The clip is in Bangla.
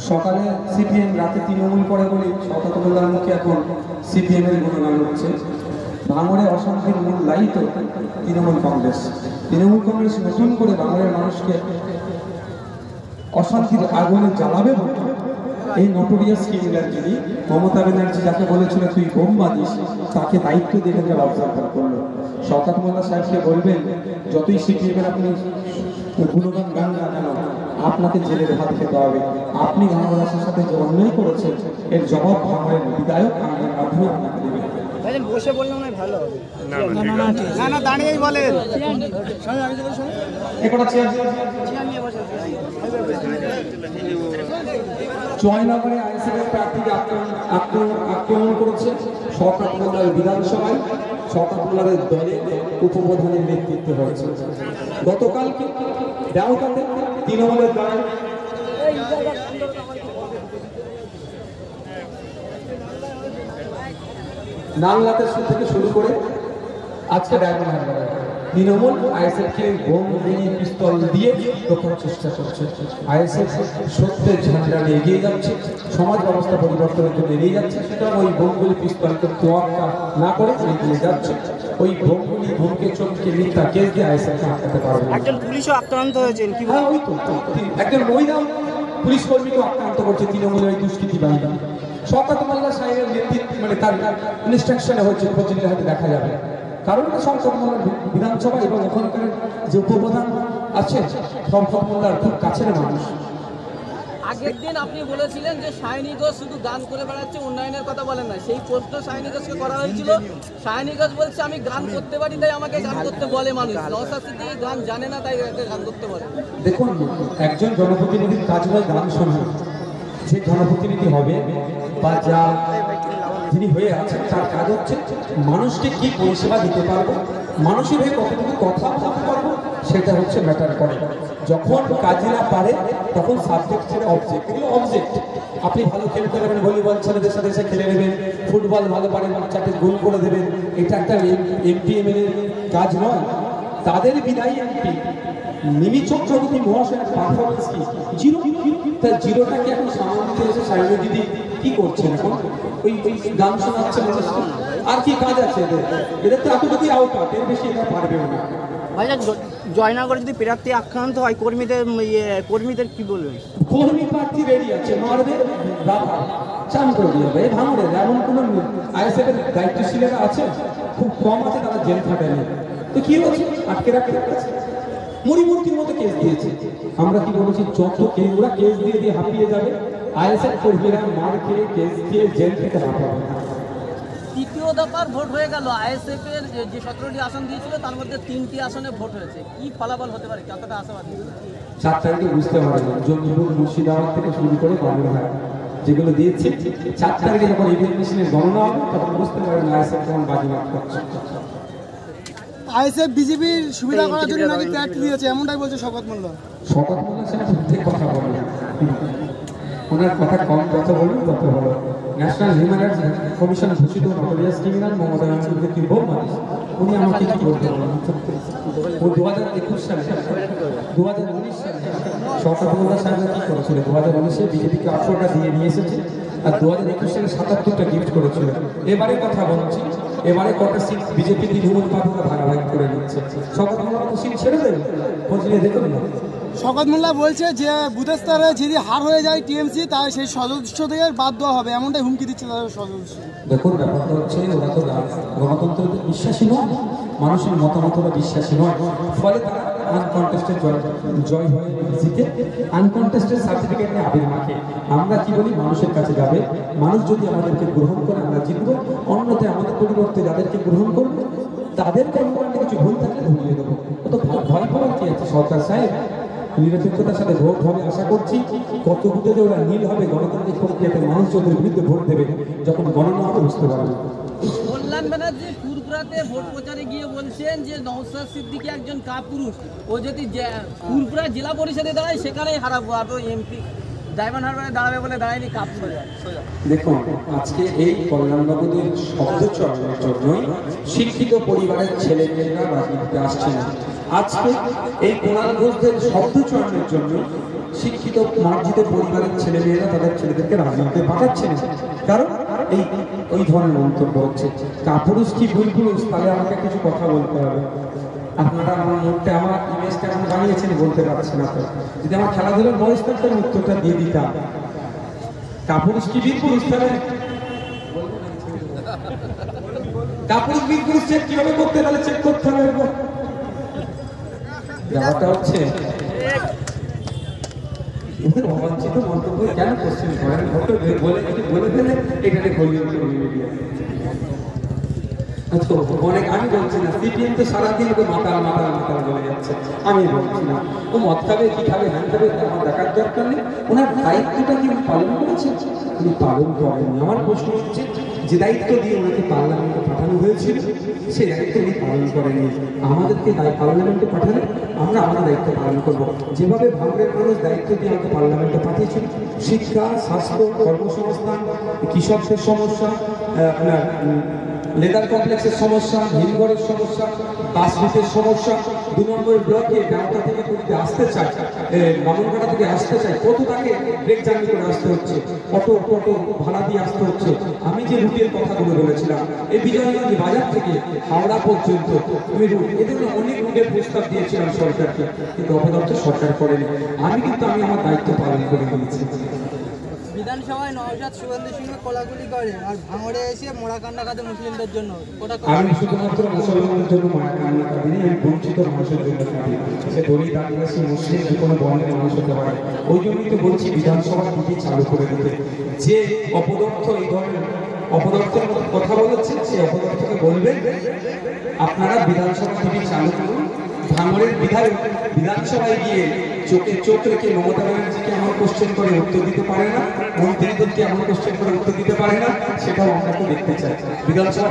সকালে সিপিএম, রাতে তৃণমূল করে বলে শওকত মোল্লার মুখে এখন সিপিএম এর গুণগান হচ্ছে। ভাঙড়ে অশান্তির মূল লাই তো তৃণমূল কংগ্রেস। তৃণমূল কংগ্রেস নতুন করে বাংলার মানুষকে অশান্তির আগুনে জ্বালাবে বলে এই নটোরিয়াস ক্রিমিনাল যিনি মমতা ব্যানার্জি যাকে বলেছিল তুই বোম বাঁধিস, তাকে দায়িত্ব দিয়ে তারা অবজার্ভ করলো। শওকত মোল্লা সাহেবকে বলবেন যতই সিপিএমের আপনি গুণগান গান না কেন, আপনাকে জেলের ভাত খেতে হবে। আপনি ভাঙড়বাসীর সাথে যে অন্যায় করেছেন এর জবাব ভাঙড়ের বিধায়ক আমাদের মাধ্যমে আপনাকে দেবেন। বসে বললাম না ভালো হবে, না না দাঁড়িয়েই বলেন। জয়নগরে আইএসএফের প্রার্থীকে আক্রমণ করেছে শওকত মোল্লার বিধানসভায়। শওকত মোল্লার দলে উপপ্রধানের নেতৃত্ব হয়েছে। গতকালকে দেওঘাতে তৃণমূলের দ্বারা নাংলাতে থেকে শুরু করে আজকে ডায়মন্ড হারবারে তৃণমূল আইএসএফকে বোম দিয়ে পিস্তল দিয়ে রোখার চেষ্টা করছে। আইএসএফ সত্যের ঝান্ডা নিয়ে এগিয়ে যাচ্ছে, সমাজ ব্যবস্থা পরিবর্তনের জন্য এগিয়ে যাচ্ছে। সুতরাং ওই বোমগুলি পিস্তলকে তোয়াক্কা না করে এগিয়ে যাচ্ছে। ওই বোমগুলি বোমকে চমকে মিথ্যা কেস দিয়ে আইএসএফকে আটকাতে পারবে। একজন পুলিশও আক্রান্ত হয়েছেন কি? হ্যাঁ, ওই তো একজন মহিলা পুলিশ কর্মীকে আক্রান্ত করছে তৃণমূলের ওই দুষ্কৃতী বাহিনী। শওকত মোল্লা সাহেবের নেতৃত্ব মানে তার ইনস্ট্রাকশনে হচ্ছে, খোঁজ নিলে হয়তো দেখা যাবে। কারণ শওকত মোল্লার বিধানসভা এবং ওখানকার যে উপপ্রধান আছে শওকত মোল্লার খুব কাছের মানুষ। আগের দিন আপনি বলেছিলেন যে শাইনি ঘোষ শুধু গান করে বেড়াচ্ছে, উন্নয়নের কথা বলেন না। সেই প্রশ্ন শাইনি ঘোষকে করা হয়েছিল। শাইনি ঘোষ বলছে আমি গান করতে পারি তাই আমাকে গান করতে বলে মানুষ। নওশাদ সিদ্দিকী গান জানে না তাই গান করতে বলে। দেখুন, একজন জনপ্রতিনিধির কাজ হয় গান শোনা। যে জনপ্রতিনিধি হবে বা যা যিনি হয়ে আছেন তার কাজ হচ্ছে মানুষকে কি পরিষেবা দিতে পারবো, মানুষের হয়ে কতটুকু কথা বলতে পারবো, সেটা হচ্ছে ম্যাটার করে। যখন কাজে পারে তখন সাবজেক্ট ছেড়ে অবজেক্ট। এগুলো অবজেক্ট। আপনি ভালো খেলতে পারেন, ভলিবল ছেলেদের সাথে এসে খেলে নেবেন, ফুটবল ভালো পারেন, বাচ্চাকে গোল করে দেবেন, এটা একটা এমপি এমএলএ কাজ নয়। তাদের বিদায়ী এমপি মিমি চক্রবর্তী মহাশয়ের পারফরমেন্স কি? জিরো। তার জিরোটাকে এখন সামনে দিতে এসে সাইনে দিদি কি করছেন এখন? ওই গান শোনাচ্ছে মানুষকে। আর কি কাজ আছে এদের? এদের তো এতটুকুই আউট, এর বেশি এটা পারবেও না। ভাইজান, জয়নগরে যদি প্রার্থী আক্রান্ত হয় কর্মীদের কি বলবেন? কর্মী প্রার্থী রেডি আছে, মারবে রাখা চান করে দিয়ে হবে। ভাঙড়ে এমন কোনো আইএসএফ এর দায়িত্বশীলেরা আছে, খুব কম আছে, তারা জেল খাটায়নি। তো কি হচ্ছে? আটকে রাখতে আছে, মরিমূর্তির মতো কেস দিয়েছে। আমরা কি বলেছি? যত কেস ওরা কেস দিয়ে হাঁপিয়ে যাবে। আইএসএফ কর্মীরা মার খেয়ে কেস দিয়ে জেল থেকে হাঁপাবে। তৃতীয় দফার ভোট হয়ে গেল। আইএসএফ এর যে 17টি আসন দিয়েছিল তার মধ্যে 3টি আসনে ভোট হয়েছে। কি ফলাফল হতে পারে, কতটা আশাবাদী? 4 তারিখে বুঝতে পারবেন। জঙ্গিপুর, মুর্শিদাবাদ থেকে শুরু করে বাংলাঘাট যেগুলো দিয়েছে, 4 তারিখে যখন ইভিএম মেশিনের গণনা হবে তখন বুঝতে পারবেন আইএসএফ কেমন বাজিমাত করছে। আইএসএফ বিজেপির সুবিধা করার জন্য নাকি প্রার্থী দিয়েছে, এমনটাই বলছে শওকত মোল্লা। শওকত মোল্লা সাহেব ঠিক কথা বলেন, ওনার কথা কম কথা বলুন তত ভালো। ন্যাশনাল হিউম্যান রাইটস কমিশন ঘোষিত নটোরিয়াস ক্রিমিনাল মমতা ব্যানার্জিকে কি বোম মারিস, উনি আমাকে কি বলতে বলেন? ও 2021 সালে 2019 সালে শওকত মোল্লা সাহেব কি করেছিল? 2019-এ বিজেপিকে 800টা দিয়ে নিয়ে এসেছে, আর 2021 সালে 77টা গিফট করেছিল। এবারে কথা বলছি, এবারে কটা সিট বিজেপি তৃণমূল পার্টিরা ভাগাভাগি করে নিচ্ছে। শওকত মোল্লা তো সিট ছেড়ে দেবে, খোঁজ নিয়ে দেখুন না। শওকত মোল্লা বলছে যে বুথ স্তরে যদি হার হয়ে যায় টিএমসি, তাই সেই সদস্যদের বাদ দেওয়া হবে, এমনটাই হুমকি দিচ্ছে তাদের সদস্য। দেখুন, ব্যাপারটা হচ্ছে ওরা তো গণতন্ত্রে বিশ্বাসী নয়, মানুষের মতামতরা বিশ্বাসী নয়, ফলে তারা আনকন্টেস্টেড জয় হয়ে জিতে আনকন্টেস্টেড সার্টিফিকেট নিয়ে আবির মাখে। আমরা কি বলি? মানুষের কাছে যাবে, মানুষ যদি আমাদেরকে গ্রহণ করে আমরা জিতবো, অন্যথায় আমাদের পরিবর্তে যাদেরকে গ্রহণ করবো তাদের কর্মকাণ্ডে কিছু ভুল থাকলে ধরিয়ে দেবো। তো ভয় পাওয়ার কি আছে? সরকার সাহেব নিরপেক্ষতার সাথে ভোট হবে আশা করছি। কত বুথে যে ওরা নীল হবে গণতান্ত্রিক প্রক্রিয়াতে মানুষ ওদের বিরুদ্ধে ভোট দেবে, যখন গণনা হবে বুঝতে পারবে। কল্যাণ ব্যানার্জি ফুরফুরাতে ভোট প্রচারে গিয়ে বলছেন যে নওশাদ সিদ্দিকী একজন কাপুরুষ, ও যদি ফুরফুরা জেলা পরিষদে দাঁড়ায় সেখানেই হারাবো, আর এমপি ডায়মন্ড হারবারে দাঁড়াবে বলে দাঁড়ায়নি, কাপ সোজা। দেখুন, আজকে এই কল্যাণবাবুদের শব্দচয়নের জন্যই শিক্ষিত পরিবারের ছেলেমেয়েরা রাজনীতিতে আসছে না। আজকে এই কুণাল ঘোষদের শব্দ চয়নের জন্য শিক্ষিত মার্জিত পরিবারের ছেলেমেয়েরা তাদের ছেলেদেরকে রাজনীতিতে পাঠাচ্ছে না, কারণ এই ওই ধরনের মন্তব্য হচ্ছে। কাপুরুষ কি বুলবুলুস, তাহলে আমাকে কিছু কথা বলতে হবে। আপনারা আমার মুখটা আমার ইমেজটা এখন বানিয়েছেন বলতে পারছি না, তো যদি আমার খেলাধুলার বয়স থাকতে আমি উত্তরটা দিয়ে দিতাম। কাপুরুষ কি বীরপুরুষ, তাহলে কাপুরুষ বীরপুরুষ চেক কিভাবে করতে, তাহলে চেক করতে হবে। ব্যাপারটা হচ্ছে অবাঞ্ছিত মন্তব্য কেন কোশ্চেন করেন, বলে ফেলে এখানে অনেক। আমি বলছি না সিপিএম তো সারাদিন ওকে মাতাল মাতাল মাতাল বলে যাচ্ছে, আমি বলছি না ও মদ খাবে কি খাবে হ্যান খাবে আমার দেখার দরকার নেই। ওনার দায়িত্বটা কি পালন করেছেন? উনি পালন করেননি। আমার প্রশ্ন হচ্ছে যে দায়িত্ব দিয়ে ওনাকে পার্লামেন্টে পাঠানো হয়েছিল সেই দায়িত্ব উনি পালন করেননি। আমাদেরকে পার্লামেন্টে পাঠালে আমরা আমাদের দায়িত্ব পালন করবো। যেভাবে ভাঙড়ের মানুষ দায়িত্ব দিয়ে আমাকে পার্লামেন্টে পাঠিয়েছিল, শিক্ষা, স্বাস্থ্য, কর্মসংস্থান, কৃষকদের সমস্যা, আপনার লেদার কমপ্লেক্সের সমস্যা, হিমঘরের সমস্যা, বাস রুটের সমস্যা, 2 নম্বর ব্লকে ডাউটা থেকে পুরীতে আসতে চায়, বামনঘাটা থেকে আসতে চায়, কত তাকে ব্রেক জার্নি করে আসতে হচ্ছে, অটো ভাড়া দিয়ে আসতে হচ্ছে। আমি যে রুটের কথাগুলো বলেছিলাম, এই বিজয়গঞ্জ বাজার থেকে হাওড়া পর্যন্ত আমি রুট, এদের অনেক রুটের প্রস্তাব দিয়েছিলাম সরকারকে, কিন্তু অপদার্থ সরকার করেনি। আমি আমার দায়িত্ব পালন করে দিয়েছি। বিধানসভায় নওশাদ শুভেন্দু সিংহ কোলাকুলি করে আর ভাঙড়ে এসে মোড়া কান্না কাঁদে মুসলিমদের জন্য। আমি শুধুমাত্র মুসলমানদের জন্য মায়া কান্না কাঁদিনি, আমি বঞ্চিত মানুষের জন্য কাঁদি। সে দলিত, আদিবাসী, মুসলিম যে কোনো বর্ণের মানুষ হতে পারে। ওই জন্যই তো বলছি বিধানসভা টিভি চালু করে দিতে। যে অপদার্থ এই ধরনের অপদার্থের মতো কথা বলেছে, সেই অপদার্থকে বলবেন আপনারা বিধানসভা টিভি চালু করুন। ভাঙড়ের বিধায়ক বিধানসভায় গিয়ে চোখে চোখ রেখে মমতা ব্যানার্জিকে এমন কোশ্চেন করে উত্তর দিতে পারে না, মন্ত্রীদেরকে এমন কোশ্চেন করে উত্তর দিতে পারে না, সেটাও আমরা তো দেখতে চাই। বিধানসভা